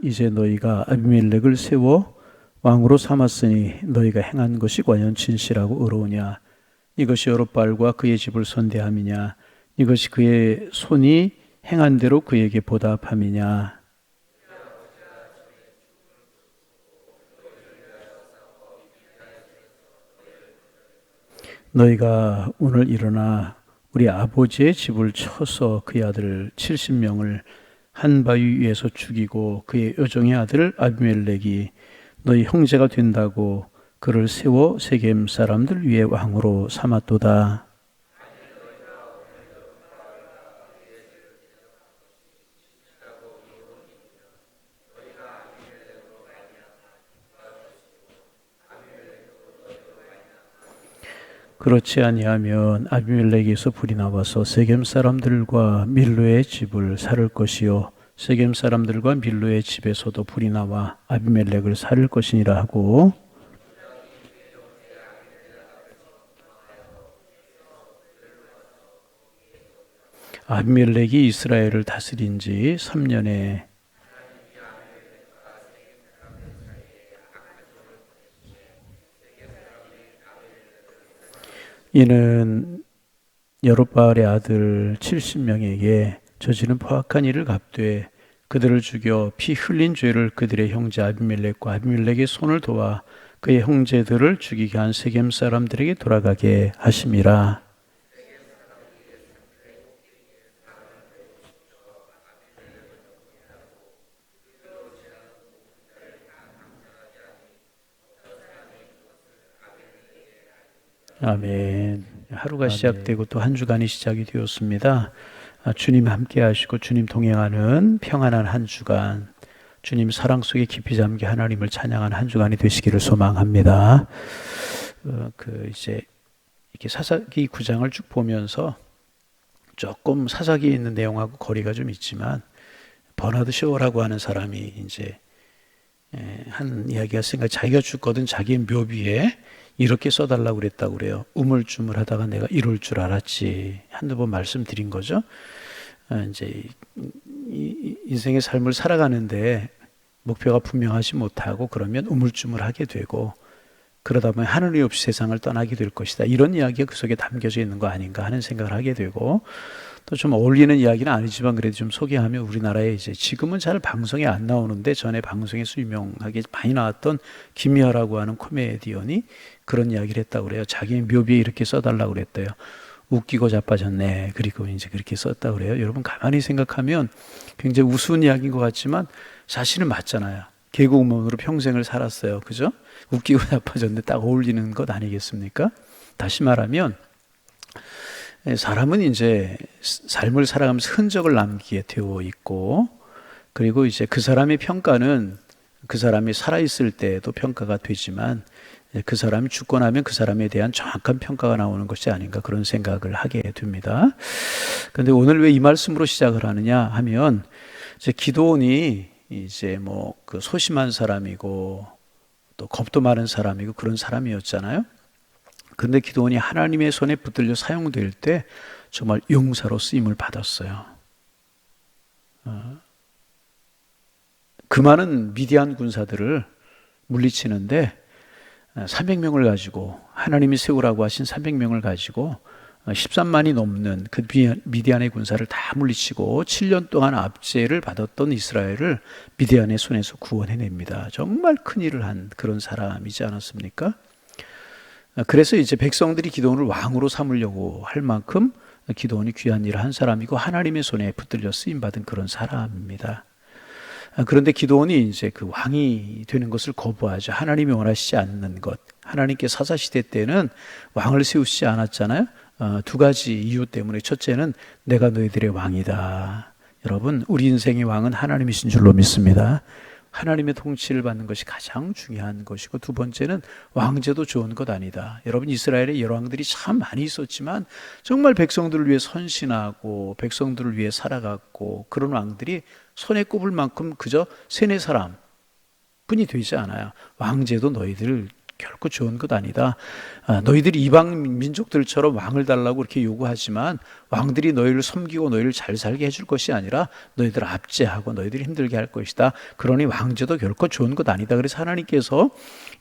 이제 너희가 아비멜렉을 세워 왕으로 삼았으니 너희가 행한 것이 과연 진실하고 의로우냐? 이것이 여롯바알과 그의 집을 선대함이냐? 이것이 그의 손이 행한 대로 그에게 보답함이냐? 너희가 오늘 일어나 우리 아버지의 집을 쳐서 그의 아들 70명을 한 바위 위에서 죽이고 그의 여종의 아들 아비멜렉이 너희 형제가 된다고 그를 세워 세겜 사람들 위에 왕으로 삼았도다. 그렇지 아니하면 아비멜렉에서 불이 나와서 세겜 사람들과 밀로의 집을 살을 것이요 세겜 사람들과 밀로의 집에서도 불이 나와 아비멜렉을 살을 것이니라 하고, 아비멜렉이 이스라엘을 다스린 지 3년에 이는 여롯바알의 아들 70명에게 저지른 포악한 일을 갚되 그들을 죽여 피 흘린 죄를 그들의 형제 아비멜렉과 아비멜렉의 손을 도와 그의 형제들을 죽이게 한 세겜 사람들에게 돌아가게 하심이라. 아멘. 하루가 시작되고 또 한 주간이 시작이 되었습니다. 주님 함께 하시고 주님 동행하는 평안한 한 주간, 주님 사랑 속에 깊이 잠겨 하나님을 찬양하는 한 주간이 되시기를 소망합니다. 이제 이렇게 사사기 9장을 쭉 보면서 조금 사사기에 있는 내용하고 거리가 좀 있지만 버나드 셔워라고 하는 사람이 이제 한 이야기가 생각, 자기가 죽거든 자기의 묘비에 이렇게 써달라고 그랬다고 그래요. 우물쭈물하다가 내가 이럴 줄 알았지. 한두 번 말씀드린 거죠. 이제 인생의 삶을 살아가는데 목표가 분명하지 못하고 그러면 우물쭈물하게 되고 그러다 보면 하늘이 없이 세상을 떠나게 될 것이다. 이런 이야기가 그 속에 담겨져 있는 거 아닌가 하는 생각을 하게 되고, 또 좀 어울리는 이야기는 아니지만 그래도 좀 소개하면, 우리나라에 이제 지금은 잘 방송에 안 나오는데 전에 방송에서 유명하게 많이 나왔던 김미아라고 하는 코미디언이 그런 이야기를 했다고 그래요. 자기 묘비에 이렇게 써달라고 그랬대요. 웃기고 자빠졌네. 그리고 이제 그렇게 썼다고 그래요. 여러분 가만히 생각하면 굉장히 우스운 이야기인 것 같지만 사실은 맞잖아요. 개그우먼으로 평생을 살았어요. 그죠? 웃기고 자빠졌는데 딱 어울리는 것 아니겠습니까? 다시 말하면 사람은 이제 삶을 살아가면서 흔적을 남기게 되어 있고, 그리고 이제 그 사람의 평가는 그 사람이 살아있을 때도 평가가 되지만 그 사람이 죽고 나면 그 사람에 대한 정확한 평가가 나오는 것이 아닌가 그런 생각을 하게 됩니다. 그런데 오늘 왜 이 말씀으로 시작을 하느냐 하면, 이제 기드온이 이제 뭐 그 소심한 사람이고 또 겁도 많은 사람이고 그런 사람이었잖아요. 근데 기드온이 하나님의 손에 붙들려 사용될 때 정말 용사로 쓰임을 받았어요. 그 많은 미디안 군사들을 물리치는데 300명을 가지고, 하나님이 세우라고 하신 300명을 가지고 13만이 넘는 그 미디안의 군사를 다 물리치고 7년 동안 압제를 받았던 이스라엘을 미디안의 손에서 구원해냅니다. 정말 큰일을 한 그런 사람이지 않았습니까? 그래서 이제 백성들이 기드온을 왕으로 삼으려고 할 만큼 기드온이 귀한 일을 한 사람이고 하나님의 손에 붙들려 쓰임받은 그런 사람입니다. 그런데 기드온이 이제 그 왕이 되는 것을 거부하죠. 하나님이 원하시지 않는 것. 하나님께 사사시대 때는 왕을 세우시지 않았잖아요. 두 가지 이유 때문에, 첫째는 내가 너희들의 왕이다. 여러분, 우리 인생의 왕은 하나님이신 줄로 믿습니다. 하나님의 통치를 받는 것이 가장 중요한 것이고, 두 번째는 왕제도 좋은 것 아니다. 여러분, 이스라엘에 여러 왕들이 참 많이 있었지만 정말 백성들을 위해 선신하고 백성들을 위해 살아갔고, 그런 왕들이 손에 꼽을 만큼 그저 세네 사람 뿐이 되지 않아요. 왕제도 너희들 결코 좋은 것 아니다. 너희들이 이방 민족들처럼 왕을 달라고 이렇게 요구하지만 왕들이 너희를 섬기고 너희를 잘 살게 해줄 것이 아니라 너희들 압제하고 너희들이 힘들게 할 것이다. 그러니 왕제도 결코 좋은 것 아니다. 그래서 하나님께서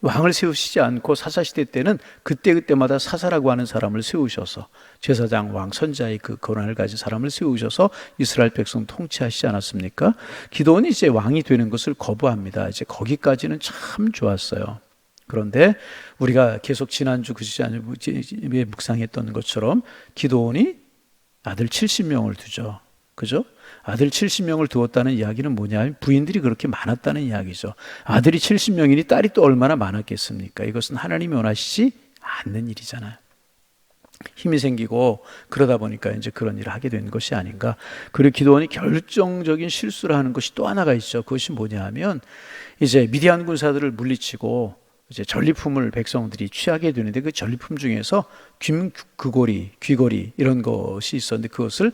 왕을 세우시지 않고 사사시대 때는 그때그때마다 사사라고 하는 사람을 세우셔서 제사장, 왕, 선지자의 그 권한을 가진 사람을 세우셔서 이스라엘 백성 통치하시지 않았습니까? 기드온이 이제 왕이 되는 것을 거부합니다. 이제 거기까지는 참 좋았어요. 그런데 우리가 계속 지난주 그 시간에 묵상했던 것처럼 기드온이 아들 70명을 두죠. 그죠? 아들 70명을 두었다는 이야기는 뭐냐? 부인들이 그렇게 많았다는 이야기죠. 아들이 70명이니 딸이 또 얼마나 많았겠습니까? 이것은 하나님이 원하시지 않는 일이잖아요. 힘이 생기고 그러다 보니까 이제 그런 일을 하게 된 것이 아닌가. 그리고 기드온이 결정적인 실수를 하는 것이 또 하나가 있죠. 그것이 뭐냐 하면 이제 미디안 군사들을 물리치고 이제 전리품을 백성들이 취하게 되는데 그 전리품 중에서 귀걸이 이런 것이 있었는데 그것을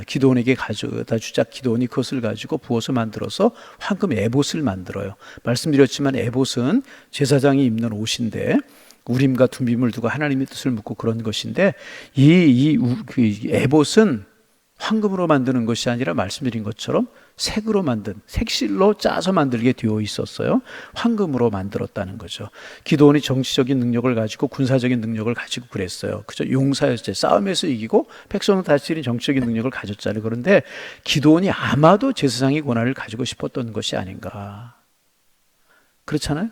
기드온에게 가져다 주자 기드온이 그것을 가지고 부어서 만들어서 황금 에봇을 만들어요. 말씀드렸지만 에봇은 제사장이 입는 옷인데 우림과 둠빔을 두고 하나님의 뜻을 묻고 그런 것인데 그 에봇은 황금으로 만드는 것이 아니라 말씀드린 것처럼 색으로 만든 색실로 짜서 만들게 되어 있었어요. 황금으로 만들었다는 거죠. 기드온이 정치적인 능력을 가지고 군사적인 능력을 가지고 그랬어요. 그죠? 용사였죠. 싸움에서 이기고 백성을 다스리는 정치적인 능력을 가졌잖아요. 그런데 기드온이 아마도 제사장의 권한을 가지고 싶었던 것이 아닌가. 그렇잖아요.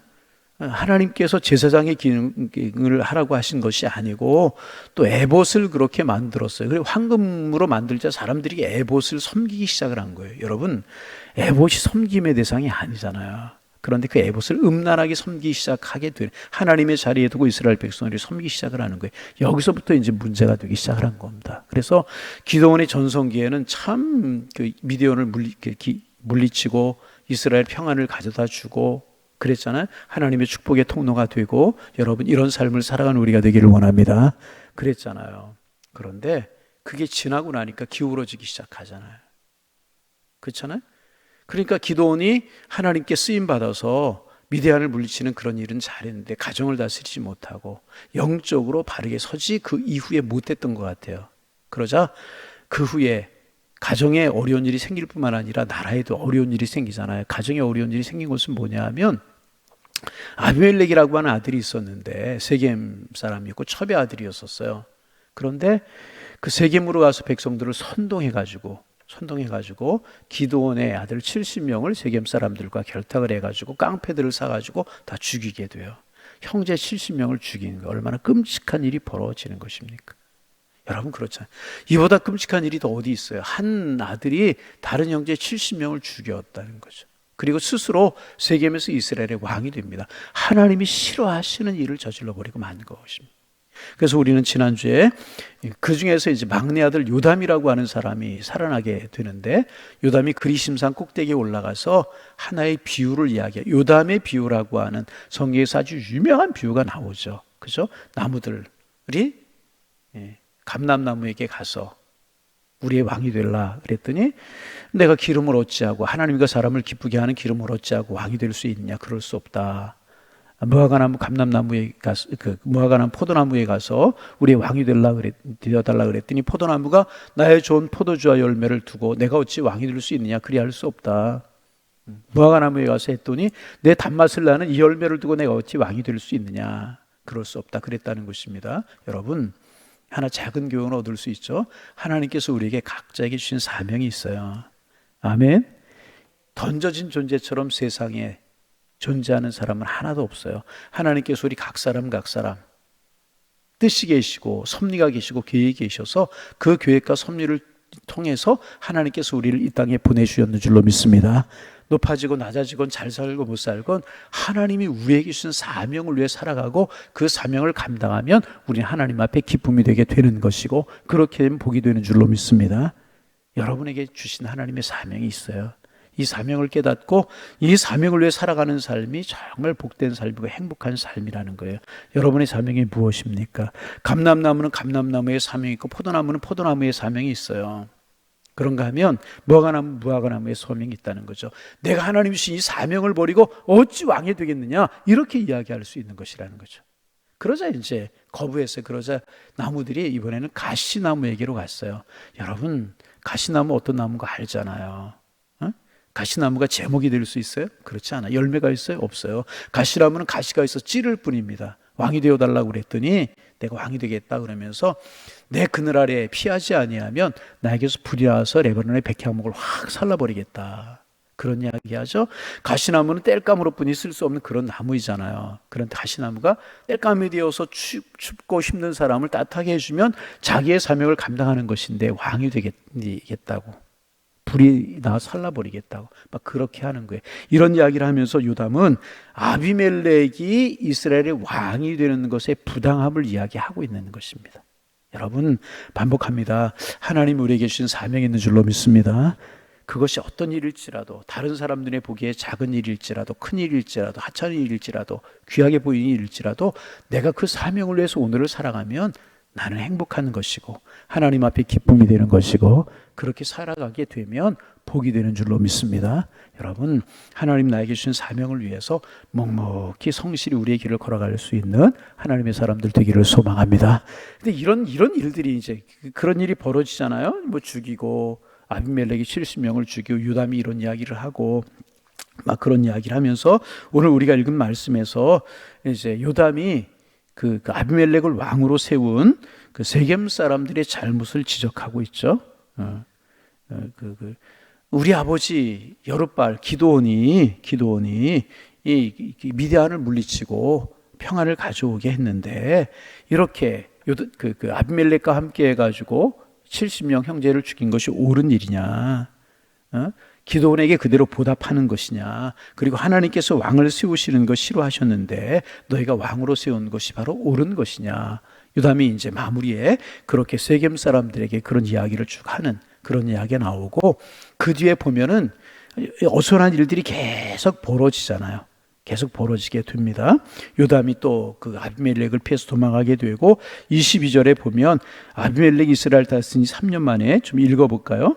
하나님께서 제사장의 기능을 하라고 하신 것이 아니고 또 에봇을 그렇게 만들었어요. 그리고 황금으로 만들자 사람들이 에봇을 섬기기 시작을 한 거예요. 여러분, 에봇이 섬김의 대상이 아니잖아요. 그런데 그 에봇을 음란하게 섬기기 시작하게 된 하나님의 자리에 두고 이스라엘 백성들이 섬기기 시작을 하는 거예요. 여기서부터 이제 문제가 되기 시작을 한 겁니다. 그래서 기드온의 전성기에는 참 그 미디안을 물리치고 이스라엘 평안을 가져다 주고 그랬잖아요. 하나님의 축복의 통로가 되고 여러분 이런 삶을 살아가는 우리가 되기를 원합니다. 그랬잖아요. 그런데 그게 지나고 나니까 기울어지기 시작하잖아요. 그렇잖아요. 그러니까 기드온이 하나님께 쓰임 받아서 미디안을 물리치는 그런 일은 잘했는데 가정을 다스리지 못하고 영적으로 바르게 서지 그 이후에 못했던 것 같아요. 그러자 그 후에 가정에 어려운 일이 생길 뿐만 아니라 나라에도 어려운 일이 생기잖아요. 가정에 어려운 일이 생긴 것은 뭐냐 하면 아비멜렉이라고 하는 아들이 있었는데 세겜 사람이었고 첩의 아들이었었어요. 그런데 그 세겜으로 가서 백성들을 선동해가지고 기드온의 아들 70명을 세겜 사람들과 결탁을 해가지고 깡패들을 사가지고 다 죽이게 돼요. 형제 70명을 죽이는 거 얼마나 끔찍한 일이 벌어지는 것입니까? 여러분 그렇잖아요. 이보다 끔찍한 일이 더 어디 있어요? 한 아들이 다른 형제 70명을 죽였다는 거죠. 그리고 스스로 세겜에서 이스라엘의 왕이 됩니다. 하나님이 싫어하시는 일을 저질러 버리고 만 것입니다. 그래서 우리는 지난주에 그 중에서 이제 막내 아들 요담이라고 하는 사람이 살아나게 되는데 요담이 그리심산 꼭대기에 올라가서 하나의 비유를 이야기해요. 요담의 비유라고 하는 성경에서 아주 유명한 비유가 나오죠. 그죠? 나무들이 감람나무에게 가서 우리의 왕이 될라 그랬더니 내가 기름을 어찌하고 하나님과 사람을 기쁘게 하는 기름을 어찌하고 왕이 될 수 있느냐? 그럴 수 없다. 무화과나무 감람나무에 가서 무화과나무 포도나무에 가서 우리의 왕이 되어달라 그랬더니 포도나무가 나의 좋은 포도주와 열매를 두고 내가 어찌 왕이 될 수 있느냐? 그리할 수 없다. 무화과나무에 가서 했더니 내 단맛을 나는 이 열매를 두고 내가 어찌 왕이 될 수 있느냐? 그럴 수 없다 그랬다는 것입니다. 여러분 하나 작은 교훈을 얻을 수 있죠. 하나님께서 우리에게 각자에게 주신 사명이 있어요. 아멘. 던져진 존재처럼 세상에 존재하는 사람은 하나도 없어요. 하나님께서 우리 각 사람 뜻이 계시고 섭리가 계시고 계획이 계셔서 그 계획과 섭리를 통해서 하나님께서 우리를 이 땅에 보내주셨는 줄로 믿습니다. 높아지고 낮아지건 잘 살고 못 살건 하나님이 우리에게 주신 사명을 위해 살아가고 그 사명을 감당하면 우리는 하나님 앞에 기쁨이 되게 되는 것이고 그렇게 되면 복이 되는 줄로 믿습니다. 여러분에게 주신 하나님의 사명이 있어요. 이 사명을 깨닫고 이 사명을 위해 살아가는 삶이 정말 복된 삶이고 행복한 삶이라는 거예요. 여러분의 사명이 무엇입니까? 감람나무는 감람나무의 사명이 있고 포도나무는 포도나무의 사명이 있어요. 그런가 하면 무화과나무, 무화과나무의 소명이 있다는 거죠. 내가 하나님 주신 이 사명을 버리고 어찌 왕이 되겠느냐, 이렇게 이야기할 수 있는 것이라는 거죠. 그러자 이제 거부해서, 그러자 나무들이 이번에는 가시나무에게로 갔어요. 여러분, 가시나무 어떤 나무가 알잖아요. 어? 가시나무가 제목이 될 수 있어요? 그렇지 않아요. 열매가 있어요? 없어요. 가시나무는 가시가 있어 찌를 뿐입니다. 왕이 되어달라고 그랬더니 내가 왕이 되겠다 그러면서 내 그늘 아래 피하지 아니하면 나에게서 불이 나서 레바논의 백향목을 확 살라버리겠다, 그런 이야기하죠. 가시나무는 땔감으로 뿐이 쓸 수 없는 그런 나무이잖아요. 그런 가시나무가 땔감이 되어서 춥고 힘든 사람을 따뜻하게 해주면 자기의 사명을 감당하는 것인데 왕이 되겠다고, 불이 나 살라버리겠다고 막 그렇게 하는 거예요. 이런 이야기를 하면서 요담은 아비멜렉이 이스라엘의 왕이 되는 것의 부당함을 이야기하고 있는 것입니다. 여러분, 반복합니다. 하나님 우리에게 주신 사명이 있는 줄로 믿습니다. 그것이 어떤 일일지라도, 다른 사람들의 보기에 작은 일일지라도, 큰 일일지라도, 하찮은 일일지라도, 귀하게 보이는 일일지라도 내가 그 사명을 위해서 오늘을 살아가면 나는 행복한 것이고 하나님 앞에 기쁨이 되는 것이고, 그렇게 살아가게 되면 복이 되는 줄로 믿습니다. 여러분, 하나님 나에게 주신 사명을 위해서 묵묵히 성실히 우리의 길을 걸어갈 수 있는 하나님의 사람들 되기를 소망합니다. 근데 이런 일들이 이제 그런 일이 벌어지잖아요. 뭐 죽이고, 아비멜렉이 70명을 죽이고 요담이 이런 이야기를 하고 막 그런 이야기를 하면서, 오늘 우리가 읽은 말씀에서 이제 요담이 그 아비멜렉을 왕으로 세운 그 세겜 사람들의 잘못을 지적하고 있죠. 우리 아버지 여룻발 기드온이 이 미디안을 물리치고 평안을 가져오게 했는데, 이렇게 아비멜렉과 함께 해가지고 70명 형제를 죽인 것이 옳은 일이냐? 기드온에게 그대로 보답하는 것이냐? 그리고 하나님께서 왕을 세우시는 것 싫어하셨는데 너희가 왕으로 세운 것이 바로 옳은 것이냐? 요담이 이제 마무리에 그렇게 세겜 사람들에게 그런 이야기를 쭉 하는 그런 이야기가 나오고, 그 뒤에 보면은 어수선한 일들이 계속 벌어지잖아요. 계속 벌어지게 됩니다. 요담이 또 그 아비멜렉을 피해서 도망가게 되고, 22절에 보면 아비멜렉이 이스라엘 다스리니 3년 만에, 좀 읽어볼까요?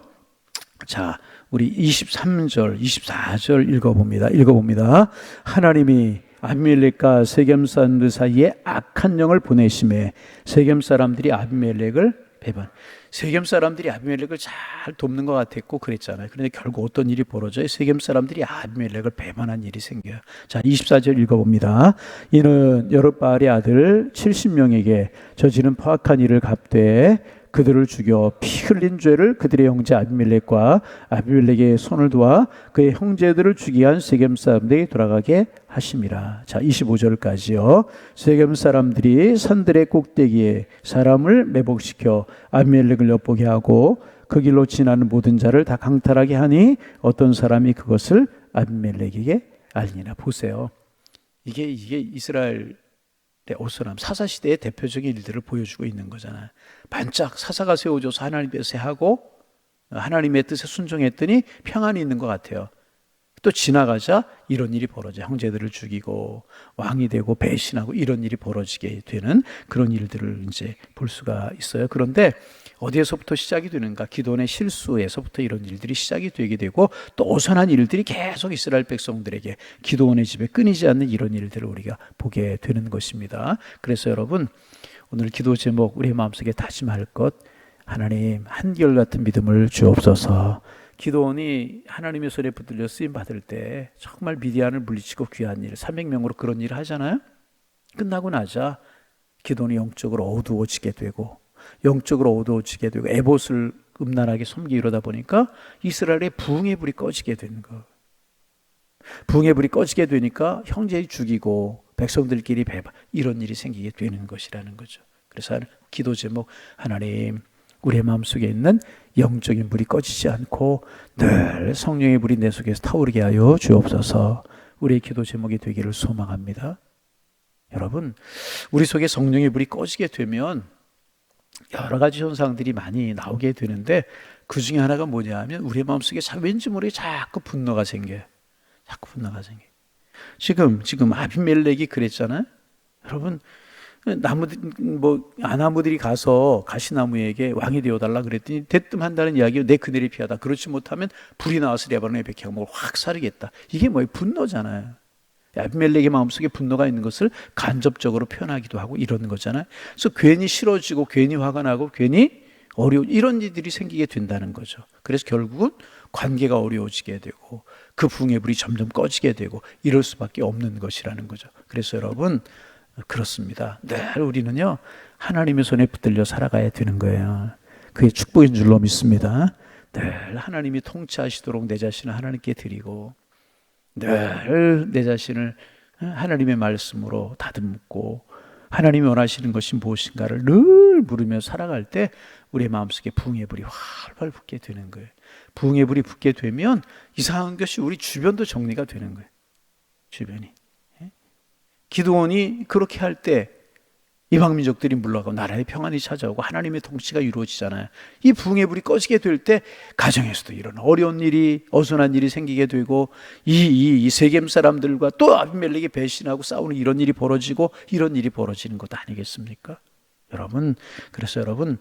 자, 우리 23절, 24절 읽어봅니다. 하나님이 아비멜렉과 세겜 사람들 사이에 악한 영을 보내심에 세겜 사람들이 아비멜렉을 배반. 세겜 사람들이 아비멜렉을 잘 돕는 것 같았고 그랬잖아요. 그런데 결국 어떤 일이 벌어져요? 세겜 사람들이 아비멜렉을 배반한 일이 생겨요. 자, 24절 읽어봅니다. 이는 여룻바알의 아들 70명에게 저지른 포악한 일을 갚되 그들을 죽여 피 흘린 죄를 그들의 형제 아비멜렉과 아비멜렉의 손을 도와 그의 형제들을 죽이게 한 세겜 사람들이 돌아가게 하심이라. 자, 25절까지요. 세겜 사람들이 산들의 꼭대기에 사람을 매복시켜 아비멜렉을 엿보게 하고 그 길로 지나는 모든 자를 다 강탈하게 하니 어떤 사람이 그것을 아비멜렉에게 알리나. 보세요. 이게 이스라엘 어수선함, 사사시대의 대표적인 일들을 보여주고 있는 거잖아요. 반짝 사사가 세워져서 하나님 뜻에 하고 하나님의 뜻에 순종했더니 평안이 있는 것 같아요. 또 지나가자 이런 일이 벌어져. 형제들을 죽이고 왕이 되고 배신하고 이런 일이 벌어지게 되는 그런 일들을 이제 볼 수가 있어요. 그런데 어디에서부터 시작이 되는가? 기드온의 실수에서부터 이런 일들이 시작이 되게 되고, 또 어선한 일들이 계속 이스라엘 백성들에게 기드온의 집에 끊이지 않는 이런 일들을 우리가 보게 되는 것입니다. 그래서 여러분, 오늘 기도 제목 우리의 마음속에 다짐할 것, 하나님 한결같은 믿음을 주옵소서. 기드온이 하나님의 손에 붙들려 쓰임 받을 때 정말 미디안을 물리치고 귀한 일, 300명으로 그런 일을 하잖아요. 끝나고 나자 기드온이 영적으로 어두워지게 되고 에봇을 음란하게 섬기고 이러다 보니까 이스라엘의 부흥의 불이 꺼지게 되는 거. 부흥의 불이 꺼지게 되니까 형제를 죽이고 백성들끼리 배반, 이런 일이 생기게 되는 것이라는 거죠. 그래서 기도 제목, 하나님 우리의 마음속에 있는 영적인 불이 꺼지지 않고 늘 성령의 불이 내 속에서 타오르게 하여 주옵소서. 우리의 기도 제목이 되기를 소망합니다. 여러분, 우리 속에 성령의 불이 꺼지게 되면 여러 가지 현상들이 많이 나오게 되는데, 그 중에 하나가 뭐냐 하면 우리의 마음속에 왠지 모르게 자꾸 분노가 생겨요. 지금 아비멜렉이 그랬잖아요. 여러분, 아나무들이 가서 가시나무에게 왕이 되어달라 그랬더니 대뜸 한다는 이야기요. 내 그늘이 피하다. 그렇지 못하면 불이 나와서 레바논의 백향목을 확 사르겠다. 이게 뭐예요? 분노잖아요. 아비멜렉의 마음속에 분노가 있는 것을 간접적으로 표현하기도 하고 이러는 거잖아요. 그래서 괜히 싫어지고 괜히 화가 나고 괜히 이런 일들이 생기게 된다는 거죠. 그래서 결국은 관계가 어려워지게 되고 그 부흥의 불이 점점 꺼지게 되고 이럴 수밖에 없는 것이라는 거죠. 그래서 여러분 그렇습니다. 늘 우리는요 하나님의 손에 붙들려 살아가야 되는 거예요. 그게 축복인 줄로 믿습니다. 늘 하나님이 통치하시도록 내 자신을 하나님께 드리고 늘 내 자신을 하나님의 말씀으로 다듬고 하나님이 원하시는 것이 무엇인가를 늘 물으며 살아갈 때 우리의 마음속에 부흥의 불이 활활 붙게 되는 거예요. 부흥의 불이 붙게 되면 이상한 것이 우리 주변도 정리가 되는 거예요. 주변이. 기드온이 그렇게 할 때 이방 민족들이 물러가고 나라의 평안이 찾아오고 하나님의 통치가 이루어지잖아요. 이 부흥의 불이 꺼지게 될 때 가정에서도 이런 어려운 일이 어선한 일이 생기게 되고 이 세겜 사람들과 또 아비멜렉이 배신하고 싸우는 이런 일이 벌어지고 이런 일이 벌어지는 것 아니겠습니까? 여러분, 그래서 여러분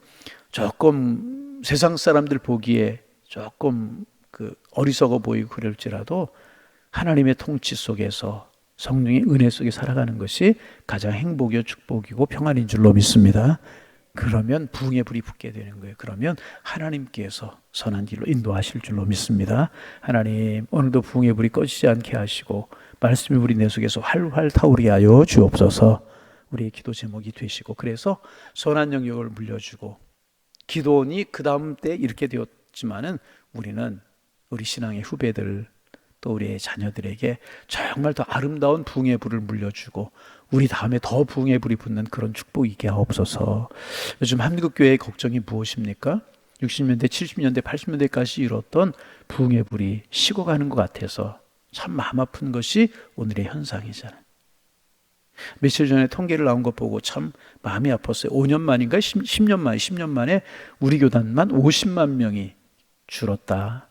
조금 세상 사람들 보기에 조금 어리석어 보이고 그럴지라도 하나님의 통치 속에서 성령의 은혜 속에 살아가는 것이 가장 행복이요 축복이고 평안인 줄로 믿습니다. 그러면 부흥의 불이 붙게 되는 거예요. 그러면 하나님께서 선한 길로 인도하실 줄로 믿습니다. 하나님 오늘도 부흥의 불이 꺼지지 않게 하시고 말씀의 불이 내 속에서 활활 타오르게 하여 주옵소서. 우리의 기도 제목이 되시고 그래서 선한 영역을 물려주고 기도원이 그 다음 때 이렇게 되었지만은 우리는 우리 신앙의 후배들 또 우리의 자녀들에게 정말 더 아름다운 부흥의 불을 물려주고 우리 다음에 더 부흥의 불이 붙는 그런 축복이 있게 하옵소서. 요즘 한국교회의 걱정이 무엇입니까? 60년대, 70년대, 80년대까지 이뤘던 부흥의 불이 식어가는 것 같아서 참 마음 아픈 것이 오늘의 현상이잖아요. 며칠 전에 통계를 나온 것 보고 참 마음이 아팠어요. 5년 만인가 10년 만에 우리 교단만 50만 명이 줄었다.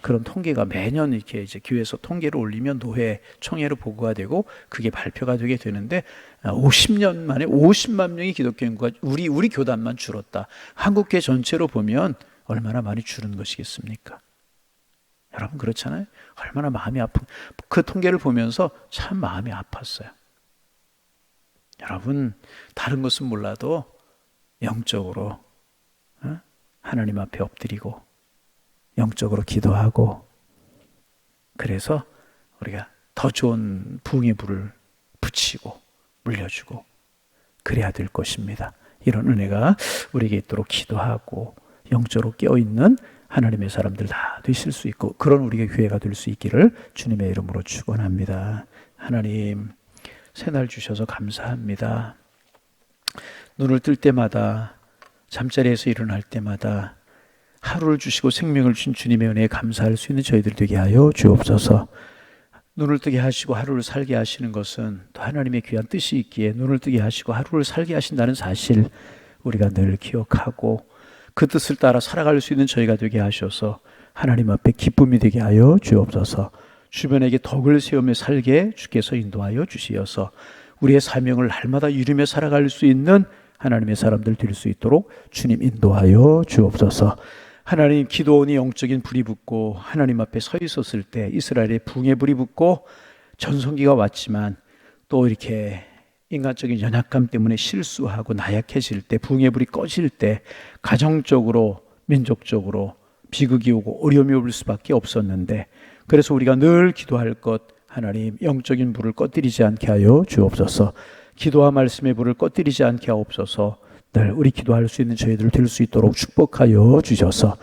그런 통계가 매년 이렇게 이제 교회에서 통계를 올리면 노회, 총회로 보고가 되고 그게 발표가 되게 되는데 50년 만에 50만 명의 기독교 인구가 우리 교단만 줄었다. 한국교회 전체로 보면 얼마나 많이 줄은 것이겠습니까? 여러분 그렇잖아요. 얼마나 마음이 아픈 그 통계를 보면서 참 마음이 아팠어요. 여러분 다른 것은 몰라도 영적으로 하나님 앞에 엎드리고 영적으로 기도하고 그래서 우리가 더 좋은 부흥의 불을 붙이고 물려주고 그래야 될 것입니다. 이런 은혜가 우리에게 있도록 기도하고 영적으로 깨어있는 하나님의 사람들 다 되실 수 있고 그런 우리의 교회가 될 수 있기를 주님의 이름으로 축원합니다. 하나님 새날 주셔서 감사합니다. 눈을 뜰 때마다 잠자리에서 일어날 때마다 하루를 주시고 생명을 주신 주님의 은혜에 감사할 수 있는 저희들 되게 하여 주옵소서. 눈을 뜨게 하시고 하루를 살게 하시는 것은 또 하나님의 귀한 뜻이 있기에 눈을 뜨게 하시고 하루를 살게 하신다는 사실 우리가 늘 기억하고 그 뜻을 따라 살아갈 수 있는 저희가 되게 하셔서 하나님 앞에 기쁨이 되게 하여 주옵소서. 주변에게 덕을 세우며 살게 주께서 인도하여 주시어서 우리의 사명을 날마다 이루며 살아갈 수 있는 하나님의 사람들 될 수 있도록 주님 인도하여 주옵소서. 하나님 기도원이 영적인 불이 붙고 하나님 앞에 서 있었을 때 이스라엘의 붕의 불이 붙고 전성기가 왔지만 또 이렇게 인간적인 연약감 때문에 실수하고 나약해질 때 붕의 불이 꺼질 때 가정적으로 민족적으로 비극이 오고 어려움이 올 수밖에 없었는데 그래서 우리가 늘 기도할 것 하나님 영적인 불을 꺼뜨리지 않게 하여 주옵소서. 기도와 말씀의 불을 꺼뜨리지 않게 하옵소서. 늘 우리 기도할 수 있는 저희들 될 수 있도록 축복하여 주셔서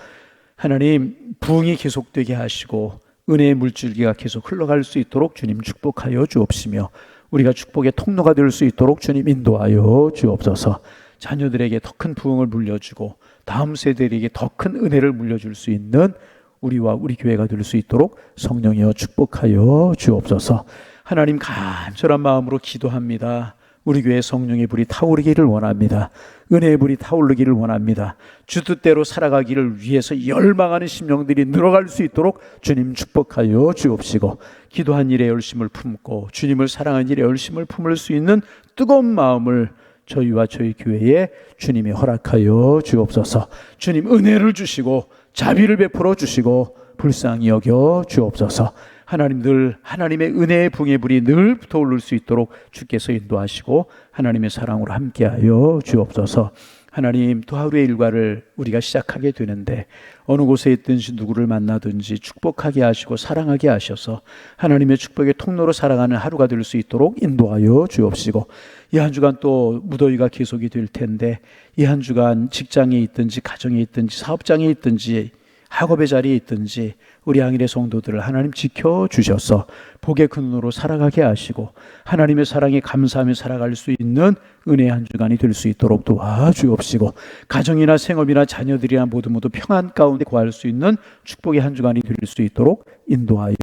하나님 부흥이 계속되게 하시고 은혜의 물줄기가 계속 흘러갈 수 있도록 주님 축복하여 주옵시며 우리가 축복의 통로가 될 수 있도록 주님 인도하여 주옵소서. 자녀들에게 더 큰 부흥을 물려주고 다음 세대에게 더 큰 은혜를 물려줄 수 있는 우리와 우리 교회가 될 수 있도록 성령이여 축복하여 주옵소서. 하나님 간절한 마음으로 기도합니다. 우리 교회 성령의 불이 타오르기를 원합니다. 은혜의 불이 타오르기를 원합니다. 주 뜻대로 살아가기를 위해서 열망하는 심령들이 늘어갈 수 있도록 주님 축복하여 주옵시고, 기도한 일에 열심을 품고 주님을 사랑한 일에 열심을 품을 수 있는 뜨거운 마음을 저희와 저희 교회에 주님이 허락하여 주옵소서. 주님 은혜를 주시고 자비를 베풀어 주시고 불쌍히 여겨 주옵소서. 하나님 늘 하나님의 은혜의 붕의 불이 늘 붙어오를 수 있도록 주께서 인도하시고 하나님의 사랑으로 함께하여 주옵소서. 하나님, 또 하루의 일과를 우리가 시작하게 되는데 어느 곳에 있든지 누구를 만나든지 축복하게 하시고 사랑하게 하셔서 하나님의 축복의 통로로 살아가는 하루가 될 수 있도록 인도하여 주옵시고, 이 한 주간 또 무더위가 계속이 될 텐데 이 한 주간 직장에 있든지 가정에 있든지 사업장에 있든지 학업의 자리에 있든지 우리 양일의 성도들을 하나님 지켜주셔서 복의 큰 눈으로 살아가게 하시고 하나님의 사랑에 감사하며 살아갈 수 있는 은혜의 한 주간이 될 수 있도록 도와주옵시고, 가정이나 생업이나 자녀들이나 모두 평안 가운데 거할 수 있는 축복의 한 주간이 될 수 있도록 인도하여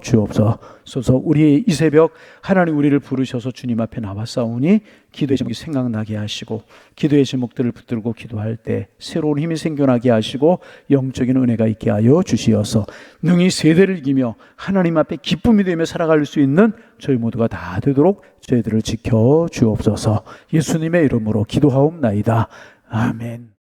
주옵소서. 우리 이 새벽 하나님 우리를 부르셔서 주님 앞에 나와싸우니 기도의 제목이 생각나게 하시고 기도의 제목들을 붙들고 기도할 때 새로운 힘이 생겨나게 하시고 영적인 은혜가 있게 하여 주시어서 능히 세대를 이기며 하나님 앞에 기쁨이 되며 살아갈 수 있는 저희 모두가 다 되도록 저희들을 지켜 주옵소서. 예수님의 이름으로 기도하옵나이다. 아멘.